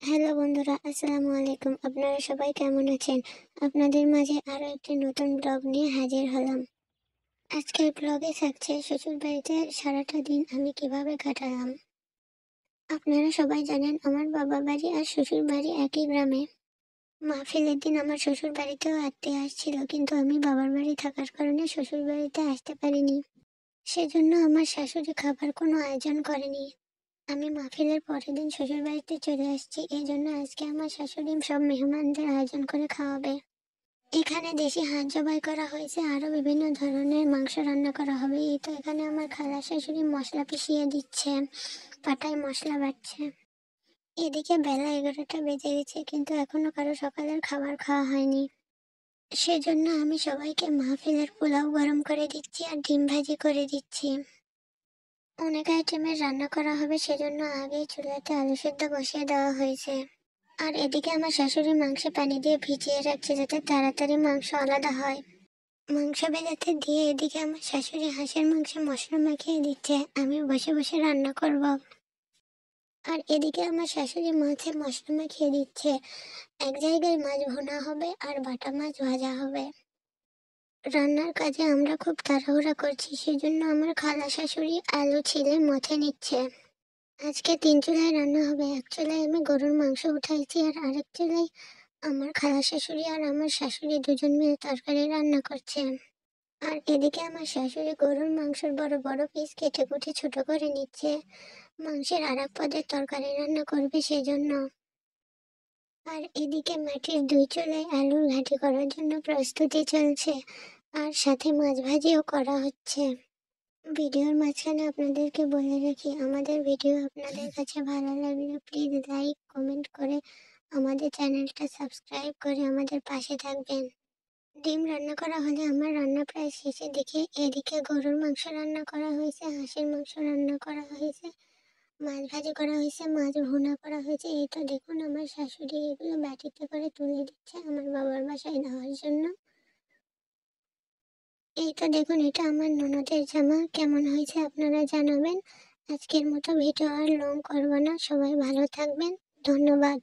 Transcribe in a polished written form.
Hello বন্ধুরা, আসসালামু আলাইকুম। আপনারা সবাই কেমন আছেন? আপনাদের মাঝে আরো একটি নতুন ব্লগ নিয়ে হাজির হলাম। আজকের ব্লগে থাকছে শ্বশুরবাড়িতে সারাটা দিন আমি কিভাবে কাটালাম। আপনারা সবাই জানেন আমার বাবা বাড়ি আর শ্বশুর বাড়ি একই গ্রামে। মাহফিলের দিন আমার শ্বশুর বাড়িতেও আত্মীয় আসছিল, কিন্তু আমি বাবার বাড়ি থাকার কারণে শ্বশুর বাড়িতে আসতে পারিনি। সেজন্য আমার শাশুড়ি খাবার কোনো আয়োজন করেনি। আমি মাহফিলের পরের দিন শ্বশুরবাড়িতে চলে আসছি, এই জন্য আজকে আমার শাশুড়ি সব মেহমানদের আয়োজন করে খাওয়াবে। এখানে দেশি হাঁস জবাই করা হয়েছে, আরো বিভিন্ন ধরনের মাংস রান্না করা হবে। এই তো এখানে আমার খালা শাশুড়ি মশলা পিষিয়ে দিচ্ছে, পাটায় মশলা বাটছে। এদিকে বেলা 11টা বেজে গেছে, কিন্তু এখনো কারো সকালের খাবার খাওয়া হয়নি। সেজন্য আমি সবাইকে মাহফিলের পোলাও গরম করে দিচ্ছি আর ডিম ভাজি করে দিচ্ছি। অনেক আইটেমের রান্না করা হবে, সেজন্য আগেই চুলাতে আলু সেদ্ধ বসিয়ে দেওয়া হয়েছে। আর এদিকে আমার শাশুড়ি মাংসে পানি দিয়ে ভিজিয়ে রাখছে, যাতে তাড়াতাড়ি মাংস আলাদা হয়। মাংস ভেজাতে দিয়ে এদিকে আমার শাশুড়ি হাঁসের মাংসে মশলা মাখিয়ে দিচ্ছে, আমি বসে বসে রান্না করব। আর এদিকে আমার শাশুড়ি মাছে মশলা মাখিয়ে দিচ্ছে। এক জায়গায় মাছ ভুনা হবে আর বাটা মাছ ভাজা হবে। রান্নার কাজে আমরা খুব তাড়াহুড়া করছি, সেজন্য আমার খালা শাশুড়ি আলু ছিলে মথে নিচ্ছে। আজকে 3 চুলায় রান্না হবে। এক চুলায় আমি গরুর মাংস উঠাইছি, আর আরেক চুলায় আমার খালা শাশুড়ি আর আমার শাশুড়ি দুজন মিলে তরকারি রান্না করছে। আর এদিকে আমার শাশুড়ি গরুর মাংসের বড় বড় পিস কেটে কুটে ছোট করে নিচ্ছে, মাংসের আরেক পদের তরকারি রান্না করবে সেজন্য। আর এদিকে মাটির 2 চুলায় আলুর ঘাঁটি করার জন্য প্রস্তুতি চলছে, আর সাথে মাছ ভাজিও করা হচ্ছে। ভিডিওর মাঝখানে আপনাদেরকে বলে রাখি, আমাদের ভিডিও আপনাদের কাছে ভালো লাগলে প্লিজ লাইক কমেন্ট করে আমাদের চ্যানেলটা সাবস্ক্রাইব করে আমাদের পাশে থাকবেন। ডিম রান্না করা হলে আমার রান্না প্রায় শেষের দিকে। এদিকে গরুর মাংস রান্না করা হয়েছে, হাঁসের মাংস রান্না করা হয়েছে, মাছ ভাজি করা হয়েছে, মাছ ভুনা করা হয়েছে। এই তো দেখুন আমার শাশুড়ি এগুলো বাটিতে করে তুলে দিচ্ছে আমার বাবার বাসায় দেওয়ার জন্য। এই তো দেখুন, এটা আমার ননদের জামা। কেমন হয়েছে আপনারা জানাবেন। আজকের মতো ভিডিও আর লং করবো না, সবাই ভালো থাকবেন। ধন্যবাদ।